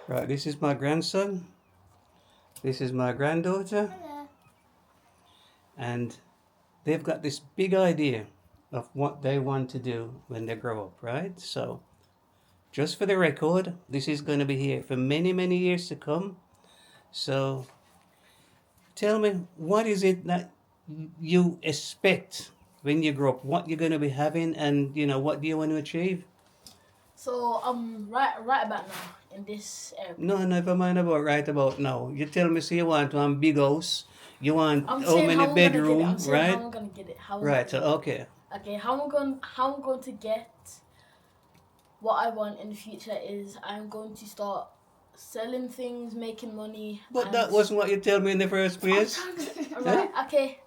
Right, this is my grandson. This is my granddaughter. Hello. And they've got this big idea of what they want to do when they grow up, right? So, just for the record, this is going to be here for many, many years to come. So, tell me, what is it that you expect when you grow up? What you're going to be having, and what do you want to achieve? So right about now in this area. No, never mind about right about now. You tell me, say you want one big house. You want I'm how saying many how I'm gonna get it. bedroom, I'm saying right? how I'm gonna get it. Right. So okay. Okay, how I'm going to get what I want in the future is I'm going to start selling things, making money. But that wasn't what you tell me in the first place. Alright, okay.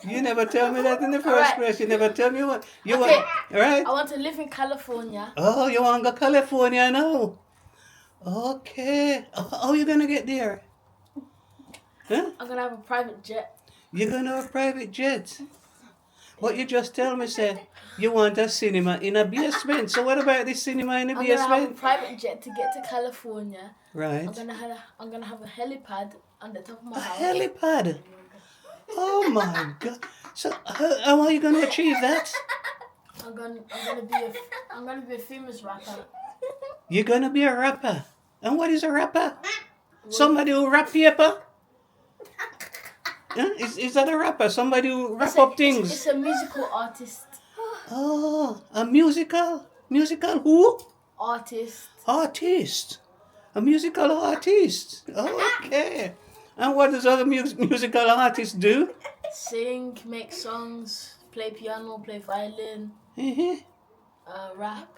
You never tell me that in the first Alright. place. You never tell me what you Okay. want. Right? I want to live in California. Oh, you want to go California now? Okay. How you gonna get there? Huh? I'm gonna have a private jet. You're gonna have a private jet. What you just tell me, say you want a cinema in a basement. So what about this cinema in a I'm gonna have a basement? private jet to get to California. Right. I'm gonna have a helipad on the top of my A house. helipad. Oh my God. So how are you gonna achieve that? I'm gonna be a famous rapper. You're gonna be a rapper. And what is a rapper? Somebody who rap paper? Huh? Is that a rapper? Somebody who rap up things? It's a musical artist. Oh, a musical? Musical who? Artist. Artist. A musical artist. Okay. And what does other musical artists do? Sing, make songs, play piano, play violin, Uh-huh. rap.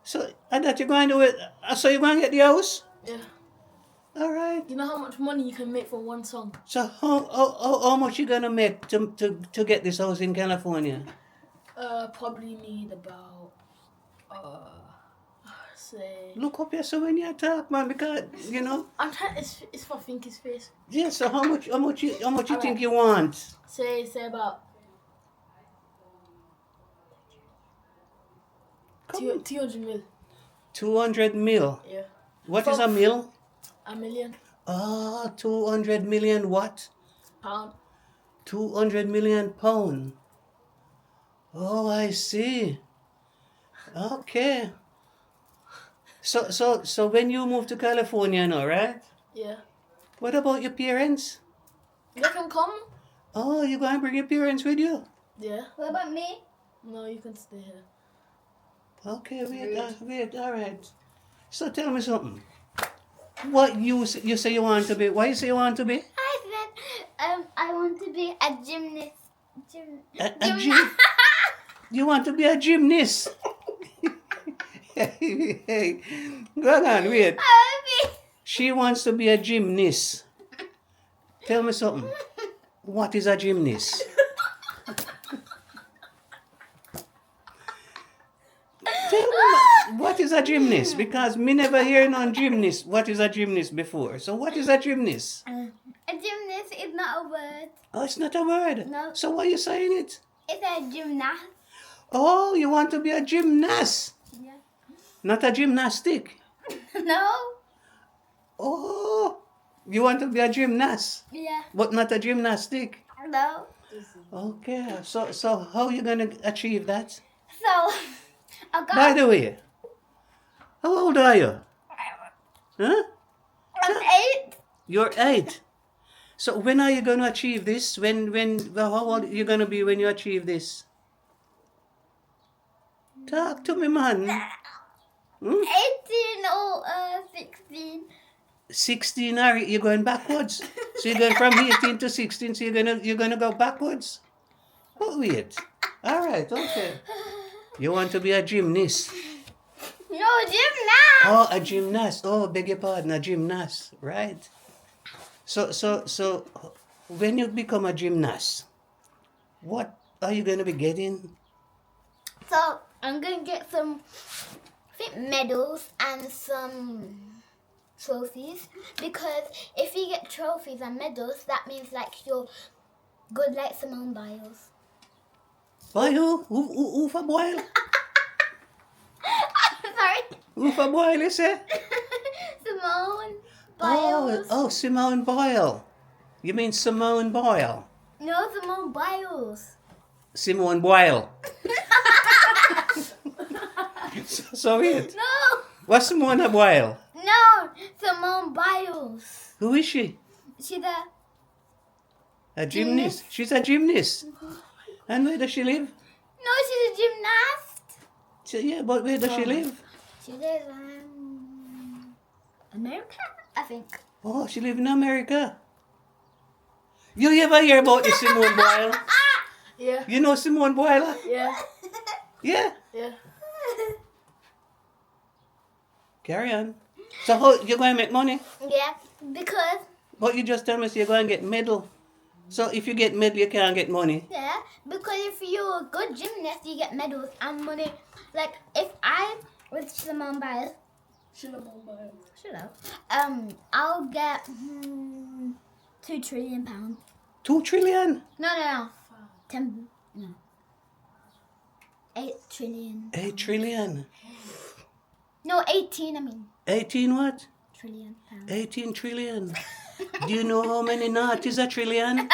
So, and that you're going to it. So you're going to get the house? Yeah. All right. You know how much money you can make from one song? So how much you gonna make to get this house in California? Probably need about say. Look up here so when you talk, man, because I'm trying. It's for Finky's face. Yeah. So how much you Alright. think you want? Say about Come on. 200 mil. 200 mil. Yeah. What is a mil? A million 200 million what? pound. 200 million pound. Oh, I see. Okay. So when you move to California now, right? Yeah. What about your parents? They can come. Oh, you going to bring your parents with you? Yeah. What about me? No, you can stay here. Okay, wait, all right. So tell me something. What you say you want to be? What you say you want to be? I said, I want to be a gymnast. You want to be a gymnast? Hey, go on, wait. She wants to be a gymnast. Tell me something. What is a gymnast? Tell me, what is a gymnast? Because me never hear on gymnast. What is a gymnast before? So what is a gymnast? A gymnast is not a word. Oh, it's not a word. No. So why are you saying it? It's a gymnast. Oh, you want to be a gymnast, Yeah. not a gymnastic. No. Oh, you want to be a gymnast, Yeah. but not a gymnastic. No. Okay, so how you gonna achieve that? So, I got. By the way, how old are you? Huh? I'm 8. You're 8. So when are you gonna achieve this? How old are you gonna be when you achieve this? Talk to me, man. 18 or 16. 16, are you going backwards? So you're going from 18 to 16, so you're gonna go backwards? Oh wait. Alright, okay. You want to be a gymnast? No, gymnast. Oh, a gymnast. Oh, beg your pardon, a gymnast, right? So when you become a gymnast, what are you gonna be getting? So, I'm going to get some medals and some trophies. Because if you get trophies and medals, that means like you're good like Simone Biles. By who? Who for boil? Sorry. Who for boil, you say? Simone. Biles. Oh, Simone Boyle. You mean Simone Boyle? No, Simone Biles. Simone Boyle. So weird. No, What's Simone Boyle? no, Simone Biles. Who is she? She's A gymnast. She's a gymnast. And where does she live? no, she's a gymnast. Yeah, but where does she live? She lives America, I think. Oh, she lives in America. You ever hear about the Simone Boyle? Yeah. You know Simone Boyle? Yeah. Yeah. Yeah. Carry on. So how you going to make money? Yeah, because But you just tell me so you're going to get medal. So if you get medal, you can't get money. if you're a good gymnast, you get medals and money. Like if I was Simone Biles, shut up. I'll get £2 trillion. 2 trillion. No. 10. No. 8 trillion. 8 trillion. No, 18. I mean 18 what? trillion pounds. 18 trillion. Do you know how many knots is a trillion?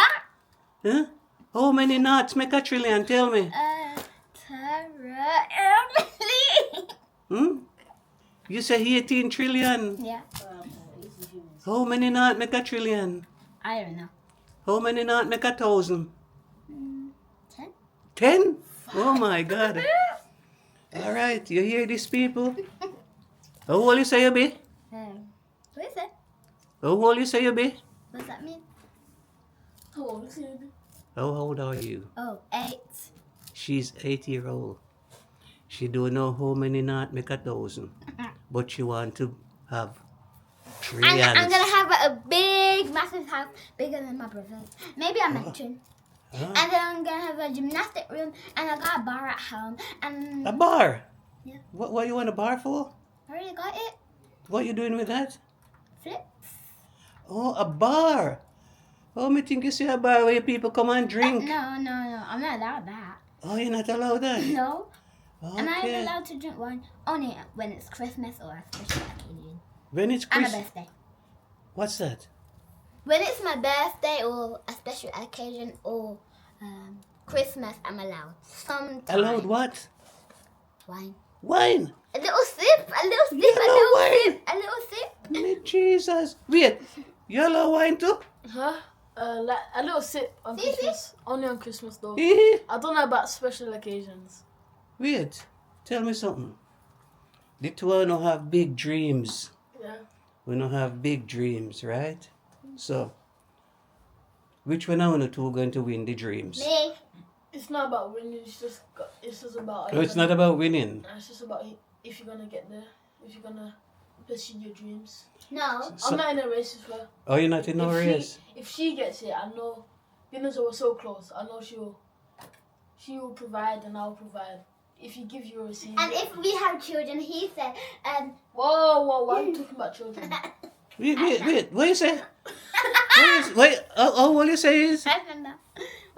Huh? How many knots make a trillion? Tell me. Tara, Hmm? You say 18 trillion. yeah, How many knots make a trillion? I don't know. How many knots make 1,000? 10. 10? Oh my God. All right, you hear these people? How old you say you be? What is it? How old you say you be? What does that mean? Oh, look at it. How old are you? Oh, 8. She's 8-year-old. She don't know how many knots make 1,000. But she want to have trillions. I'm gonna have a big, massive house, bigger than my brother's. Maybe I'm mentioned. Huh? And then I'm gonna have a gymnastic room, and I got a bar at home, and A bar? Yeah. What you want a bar for? I already got it. What you doing with that? Flips. Oh, a bar. Oh, me think you say a bar where people come and drink. No, I'm not allowed that. Oh, you're not allowed that? No. And I'm Okay. allowed to drink wine only when it's Christmas or a special occasion. When it's And a Christmas. birthday. What's that? When it's my birthday or a special occasion or Christmas, I'm allowed. Sometimes. Allowed what? Wine. Wine. A little sip, a little sip, You a know little wine? sip, a little sip. Me Jesus. Wait, you allow wine too? Huh? Like a little sip on See? Christmas. Only on Christmas though. Eh? I don't know about special occasions. Wait, tell me something. The two of don't have big dreams. Yeah. We don't have big dreams, right? So, which one of the two going to win the dreams? Me. It's not about winning. It's just about. Oh, it's not about winning. It's just about if you're gonna get there. If you're gonna pursue your dreams. No. So- I'm not in a race with her. Oh, you're not in no race? If she gets it, I know. Because we're so close, I know she will provide and I'll provide. If you give, you receive. And if we have children, he said, Whoa, why are you talking about children? Wait, what you say? How old you say is? I don't know.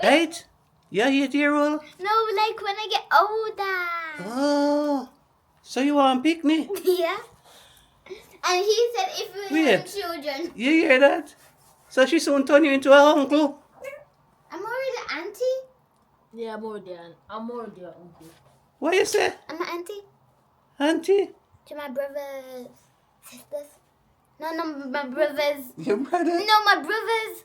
8? Yeah, 8-year-old? No, like when I get older. Oh, so you want picnic? Yeah. And he said if we have Wait. children. You hear that? So she soon turn you into a uncle? I'm already an auntie. Yeah, I'm already an uncle. What you say? I'm an auntie Auntie? to my brother's sisters. No, my brother's. Your brother? No, my brother's.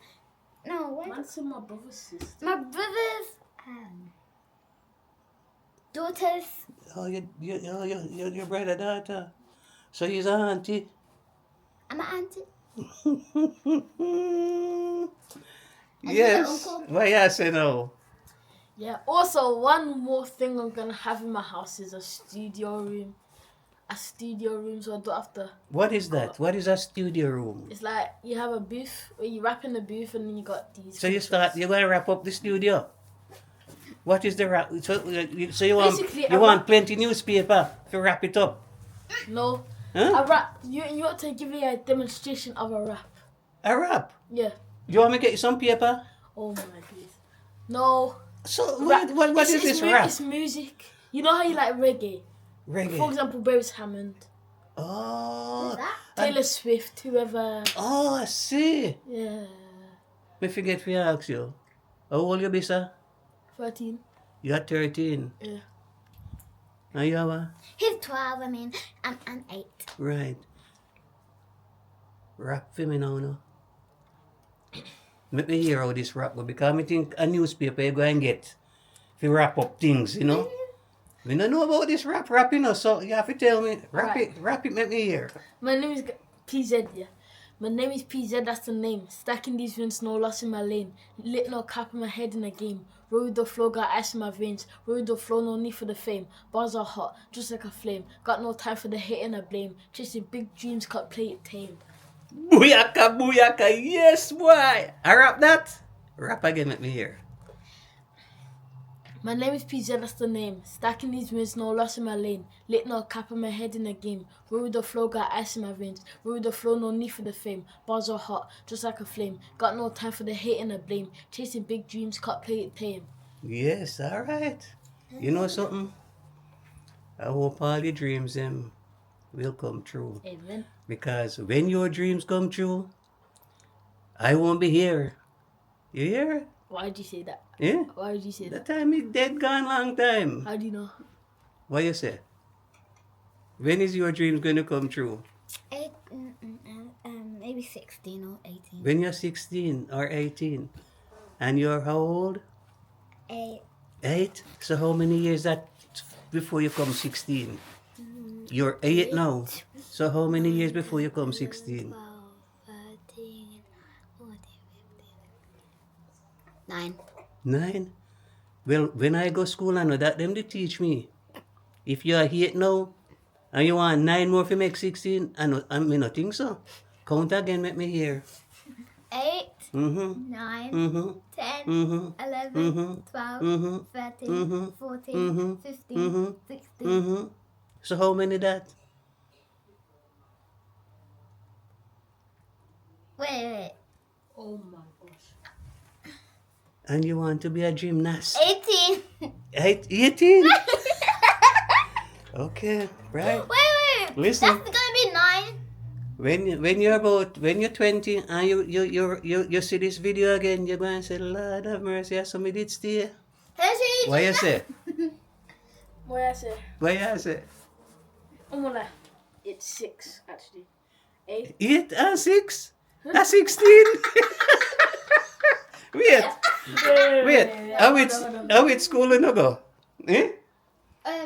No, what? Man said my brother's sister. My brother's daughters. Oh, your brother, daughter. So he's an auntie. I'm an auntie. Yes. uncle? Why you say no? Yeah. Also, one more thing I'm gonna have in my house is a studio room. A studio room, so I don't have to. What is that? What is a studio room? It's like you have a booth where you wrap in the booth and then you got these. So you're pictures. going to wrap up the studio? What is the wrap? So you want Basically, you a want wrap- plenty newspaper to wrap it up? No, Huh? a wrap. You want to give me a demonstration of a wrap. A wrap? Yeah. You want me to get you some paper? Oh my days. No. So Rap. what It's- is it's this rap? It's music. You know how you like reggae? For Reggae. example, Beres Hammond. Oh, Who's that? Taylor Swift, whoever. oh, I see. Yeah. Me forget to ask you. How old you be, sir? 13. You're 13. Yeah. And you are? He's 12, I mean, I'm 8. Right. Rap for me now, no? Let me hear how this rap go, because I think a newspaper you go and get if you wrap up things, you know? We don't know about this rap, you know, so you have to tell me. Rap it, let me hear. My name is PZ, yeah. My name is PZ, that's the name. Stacking these wins, no loss in my lane. Lit no cap in my head in the game. Roll with the flow, got ice in my veins. Roll with the flow, no need for the fame. Bars are hot, just like a flame. Got no time for the hate and the blame. Chasing big dreams, can't play it tame. Booyaka, booyaka, yes, boy. I rap that. Rap again, let me hear. My name is PZ, that's the name. Stacking these wins, no loss in my lane. Lit no cap in my head in the game. Roll with the flow, got ice in my veins. Roll with the flow, no need for the fame. Bars are hot, just like a flame. Got no time for the hate and the blame. Chasing big dreams, can't play it tame. Yes, all right. You know something? I hope all your dreams will come true. Amen. Because when your dreams come true, I won't be here. You hear? Why did you say that? Yeah? Why did you say That that? time is dead gone long time. How do you know? What you say? When is your dreams going to come true? Maybe 16 or 18. When you're 16 or 18. And you're how old? 8. 8? So how many years that before you come 16? You're 8 now. So how many years before you come 16? 12, 13, 14, 15. 9. 9? Well, when I go school, I know that them they teach me. If you are 8 now, and you want 9 more to make 16, I mean, I think so. Count again, make me hear. 8, Mm-hmm. 9, Mm-hmm. 10, Mm-hmm. 11, Mhm. 12, Mhm. 13, Mhm. 14, Mhm. 15, Mhm. 16. Mm-hmm. So how many that? Wait. Oh my gosh. And you want to be a gymnast? 18. 18? Okay, right. Wait. Listen. That's gonna be 9. When you're 20 and you see this video again, you're going to say, Lord have mercy, somebody did stay. What you say? What I say? What you say? Amulah. It's 6 actually. 8. 8 and 6? That's 16? Wait. How it's school and no go? Eh?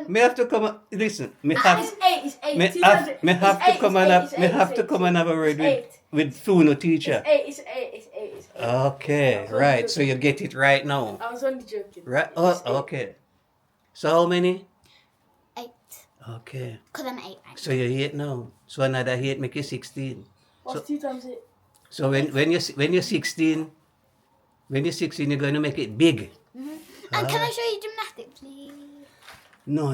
Me have to come. Listen, me have. It's 8. It's 8. Me Two have, times it- me have it's to eight, come it's and eight, have, it's me eight, have it's to eight, come and have a word it's with Funo teacher. It's 8. It's 8. It's 8. Okay, right. So you get it right now. I was only joking. Right? It's Oh, 8. okay. So how many? 8. Okay. Because I'm 8. So you're 8 now. So another 8 make you 16. What's 2 times 8? So when you're 16, you're going to make it big. And can I show you gymnastics, please? No.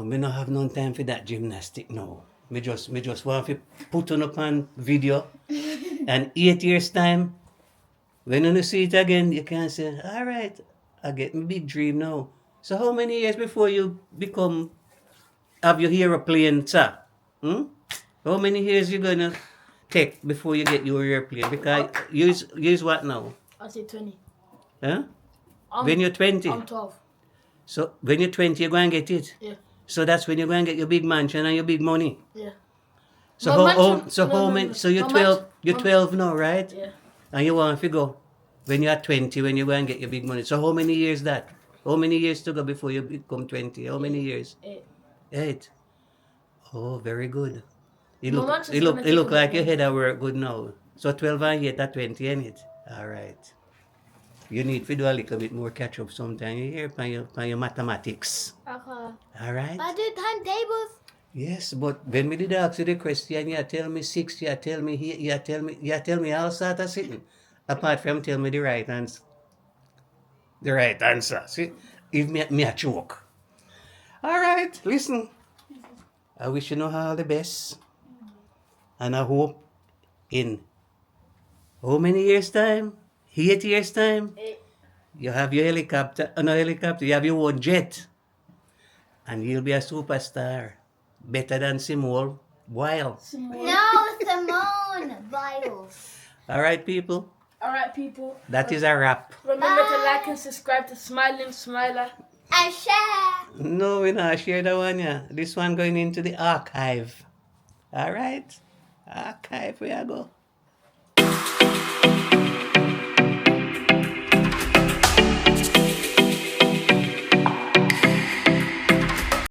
Me not have no time for that gymnastic, no. Me just want to put on up on video. And 8 years time, when you see it again, you can say, all right, I get my big dream now. So how many years before you have your aeroplane, sir? How many years you gonna take before you get your airplane? Because use what now? I'll say 20. Huh? I'm, When you're 20. I'm 12. So when you're 20, you're going to get it. Yeah. So that's when you're going to get your big mansion and your big money. Yeah. So My how mansion- so no, how no, many? no. So you're My 12. mansion- You're 12 now, right? Yeah. And you want to go when you're 20, when you go and get your big money. So how many years that? How many years to go before you become 20? How many years? 8. 8. Oh, very good. You My look, mansion's you look, gonna you look take like me your head at work good now. So 12 and 8 at 20, ain't it? All right. You need to do a little bit more catch up sometime. You hear on your mathematics. Okay. All right. But I do timetables. Yes, but when me did ask you the question, you tell me 6, you tell me here, you tell me all sort of sitting. Apart from tell me the right answer. The right answer. See, if me a joke. All right, listen. I wish you know all the best, and I hope in how many years time? 8 years time. 8. You have your helicopter. No helicopter. You have your own jet, and you'll be a superstar. Better than Simol, Weil. Simone. No, Simone Biles. All right, people. Alright, people. That is a wrap. Remember to Bye. like and subscribe to Smiling Smiler. And share. No, we're not share that one, yeah. This one going into the archive. All right? Archive, where I go.